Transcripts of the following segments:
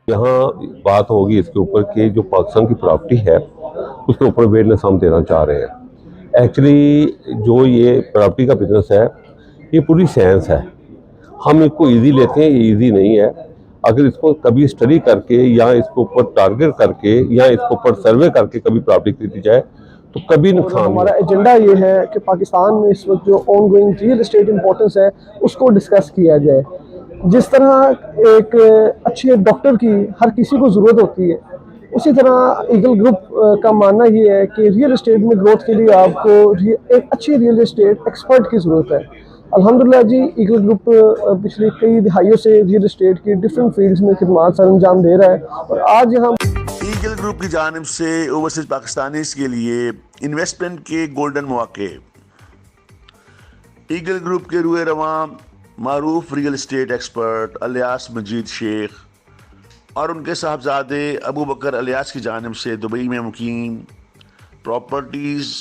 यहाँ बात होगी इसके ऊपर कि जो पाकिस्तान की प्रॉपर्टी है उसके ऊपर अवेयरनेस हम देना चाह रहे हैं। एक्चुअली जो ये प्रॉपर्टी का बिजनेस है ये पूरी साइंस है। हम इसको इजी लेते हैं, ये इजी नहीं है। अगर इसको कभी स्टडी करके या इसके ऊपर टारगेट करके या इसके ऊपर सर्वे करके कभी प्रॉपर्टी खरीदी जाए तो कभी नुकसान। हमारा एजेंडा ये है कि पाकिस्तान में इस वक्त जो on going real estate importance है उसको डिस्कस किया जाए। जिस तरह एक अच्छे डॉक्टर की हर किसी को ज़रूरत होती है, उसी तरह ईगल ग्रुप का मानना ये है कि रियल एस्टेट में ग्रोथ के लिए आपको एक अच्छी रियल एस्टेट एक्सपर्ट की ज़रूरत है। अल्हम्दुलिल्लाह जी, ईगल ग्रुप पिछले कई दिहाइयों से रियल एस्टेट की डिफरेंट फील्ड्स में खिदमात सर अंजाम दे रहा है और आज यहाँ ईगल ग्रुप की जानिब से ओवरसीज पाकिस्तानीज़ के लिए इन्वेस्टमेंट के गोल्डन मौके। ईगल ग्रुप के रुए रवां मारूफ रियल एस्टेट एक्सपर्ट अलियास मजीद शेख और उनके साहबजादे अबू बकर अलियास की जानिब से दुबई में मुकीम प्रॉपर्टीज़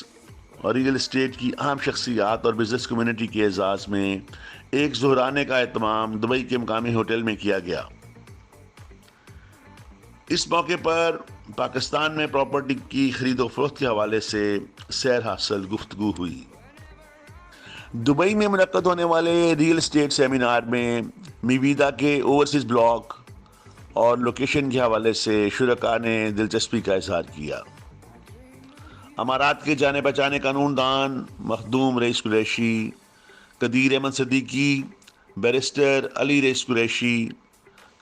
और रियल एस्टेट की अहम शख्सियात और बिज़नेस कम्युनिटी के एजाज़ में एक ज़ोहराने का एहतमाम दुबई के मुकामी होटल में किया गया। इस मौके पर पाकिस्तान में प्रॉपर्टी की खरीदो फरोख्त के हवाले से सैर हासिल गुफ्तगू हुई। दुबई में मुनक्कद होने वाले रियल एस्टेट सेमिनार में मीवीदा के ओवरसीज़ ब्लॉक और लोकेशन के हवाले से शुरका ने दिलचस्पी का इजहार किया। अमारात के जाने बचाने कानूनदान Makhdoom rice Qureshi, Qadeer Ahmad Siddiqui, barrister Ali rice Qureshi,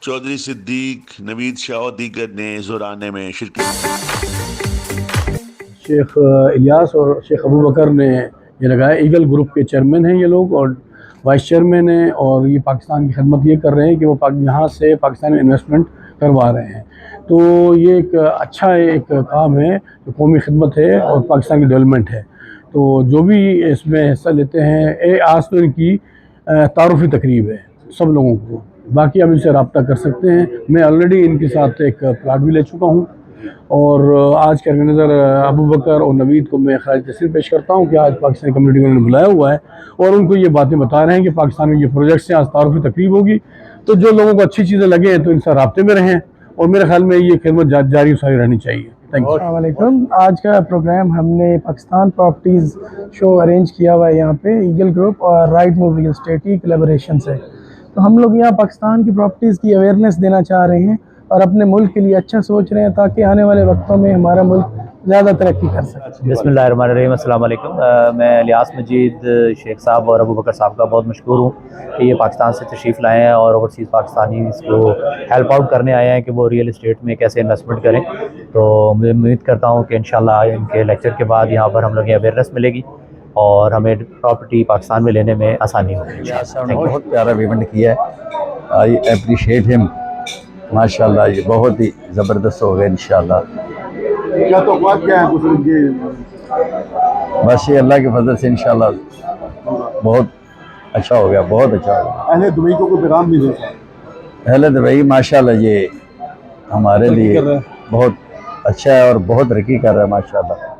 Chaudhary Siddique, Naveed Shah और दीगर ने ज़ोराने में शिरकत की। शेख इलियास और शेख अबू बकर ने ये लगाया। ईगल ग्रुप के चेयरमैन हैं ये लोग और वाइस चेयरमैन हैं और ये पाकिस्तान की खिदमत ये कर रहे हैं कि वो यहाँ से पाकिस्तान में इन्वेस्टमेंट करवा रहे हैं। तो ये एक अच्छा एक काम है जो कौमी खिदमत है और पाकिस्तान की डेवलपमेंट है। तो जो भी इसमें हिस्सा लेते हैं, आज तो इनकी तारुफ़ी तकरीब है सब लोगों को, बाकी आप इनसे रब्ता कर सकते हैं। मैं ऑलरेडी इनके साथ एक प्लाट भी ले चुका हूँ और आज के ऑर्गेनाइज़र अबू बकर और नवीद को मैं ख़राज तहसीन पेश करता हूँ कि आज पाकिस्तानी कम्युनिटी को उन्होंने बुलाया हुआ है और उनको ये बातें बता रहे हैं कि पाकिस्तान में ये प्रोजेक्ट्स हैं, आज तारुफ़ी तकरीब होगी। तो जो लोगों को अच्छी चीज़ें लगे तो इनसे रब्ते में रहें और मेरे ख्याल में ये खिदमत जारी सारी रहनी चाहिए। Thank you. अस्सलाम वालेकुम। आज का प्रोग्राम हमने पाकिस्तान प्रॉपर्टीज़ शो अरेंज किया हुआ है यहाँ पे ईगल ग्रुप और राइट मूव रियल एस्टेट की कोलैबोरेशन से। तो हम लोग यहाँ पाकिस्तान की प्रॉपर्टीज़ की अवेयरनेस देना चाह रहे हैं और अपने मुल्क के लिए अच्छा सोच रहे हैं ताकि आने वाले वक्तों में हमारा मुल्क ज़्यादा तरक्की कर सके। बिस्मिल्लाहिर्रहमानिर्रहीम, अस्सलाम वालेकुम। मैं अलियास मजीद शेख साहब और अबू बकर साहब का बहुत मशकूर हूँ कि ये पाकिस्तान से तशरीफ़ लाए हैं और ओवरसीज़ पाकिस्तानी इसको हेल्प आउट करने आए हैं कि वो रियल एस्टेट में कैसे इन्वेस्टमेंट करें। तो मैं उम्मीद करता हूँ कि इंशाल्लाह इनके लेक्चर के बाद यहाँ पर हम लोग अवेयरनेस मिलेगी और हमें प्रॉपर्टी पाकिस्तान में लेने में आसानी होगी। बहुत प्यारा इवेंट किया है, आई अप्रिशिएट हिम। माशाल्लाह ये बहुत ही ज़बरदस्त हो गया इंशाल्लाह। क्या तो क्या है कुछ उनके? बस ये अल्लाह के फजल से इंशाल्लाह बहुत अच्छा हो गया, बहुत अच्छा हो गया। अहले दुबई को कोई पैगाम भी दे? अहले दुबई माशाल्लाह ये हमारे लिए बहुत अच्छा है और बहुत तरक्की कर रहा है माशाल्लाह।